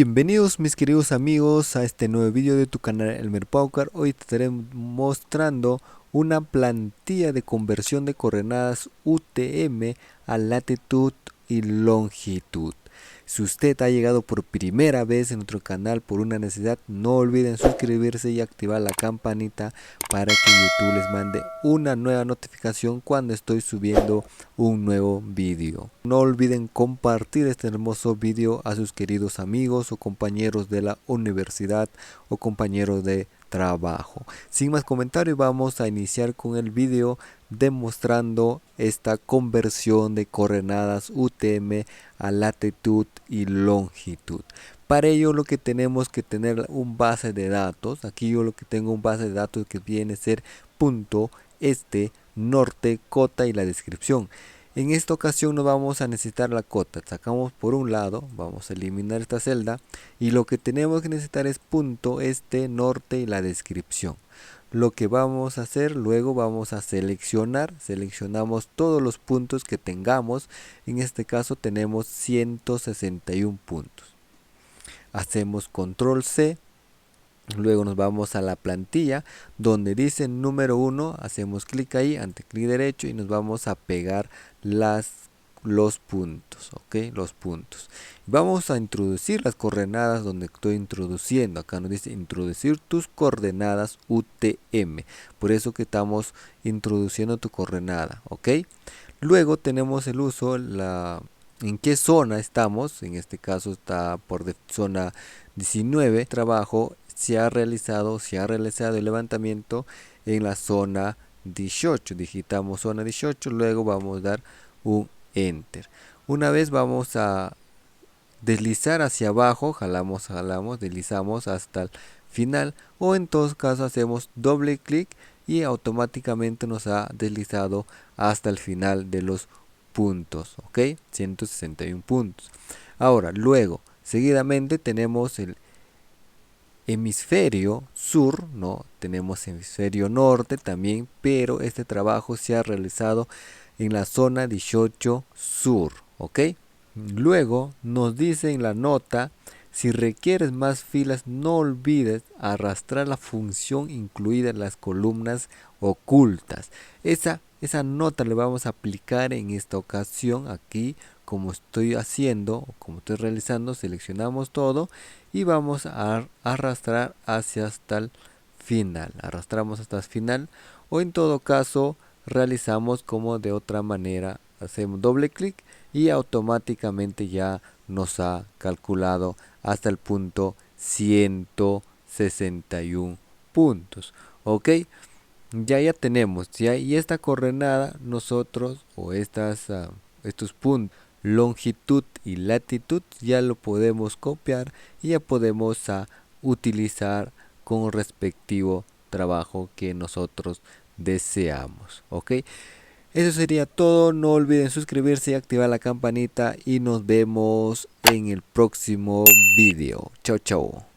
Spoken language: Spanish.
Bienvenidos mis queridos amigos a este nuevo vídeo de tu canal Elmer Paucar. Hoy te estaré mostrando una plantilla de conversión de coordenadas UTM a latitud y longitud. Si usted ha llegado por primera vez en nuestro canal por una necesidad, no olviden suscribirse y activar la campanita para que YouTube les mande una nueva notificación cuando estoy subiendo un nuevo vídeo. No olviden compartir este hermoso vídeo a sus queridos amigos o compañeros de la universidad o compañeros de trabajo. Sin más comentarios, vamos a iniciar con el vídeo demostrando esta conversión de coordenadas UTM a latitud y longitud. Para ello lo que tenemos que tener un base de datos. Aquí yo lo que tengo un base de datos que viene a ser punto, norte, cota y la descripción. En esta ocasión no vamos a necesitar la cota. Sacamos por un lado, vamos a eliminar esta celda y lo que tenemos que necesitar es punto, norte y la descripción. Lo que vamos a hacer luego, vamos a seleccionamos todos los puntos que tengamos. En este caso tenemos 161 puntos. Hacemos control C. Luego nos vamos a la plantilla donde dice número 1, hacemos clic ahí, ante clic derecho y nos vamos a pegar los puntos, los puntos. Vamos a introducir las coordenadas donde estoy introduciendo. Acá nos dice introducir tus coordenadas UTM. Por eso que estamos introduciendo tu coordenada, Luego tenemos el uso, en qué zona estamos. En este caso está por zona 19. Trabajo se ha realizado el levantamiento en la zona 18. Digitamos zona 18, luego vamos a dar un enter. Una vez vamos a deslizar hacia abajo, jalamos, deslizamos hasta el final, o en todos casos hacemos doble clic y automáticamente nos ha deslizado hasta el final de los puntos, 161 puntos. Ahora, luego, seguidamente tenemos el hemisferio sur, tenemos hemisferio norte también, pero este trabajo se ha realizado en la zona 18 sur, Luego nos dice en la nota, si requieres más filas no olvides arrastrar la función incluida en las columnas ocultas. Esa nota le vamos a aplicar en esta ocasión aquí, como estoy haciendo, como estoy realizando, seleccionamos todo y vamos a arrastrar hasta el final. Arrastramos hasta el final, o en todo caso realizamos como de otra manera. Hacemos doble clic y automáticamente ya nos ha calculado hasta el punto 161 puntos, ya tenemos, y esta coordenada nosotros, o estos puntos, longitud y latitud, ya lo podemos copiar y ya podemos utilizar con respectivo trabajo que nosotros deseamos, Eso sería todo. No olviden suscribirse y activar la campanita y nos vemos en el próximo vídeo. Chao, chao.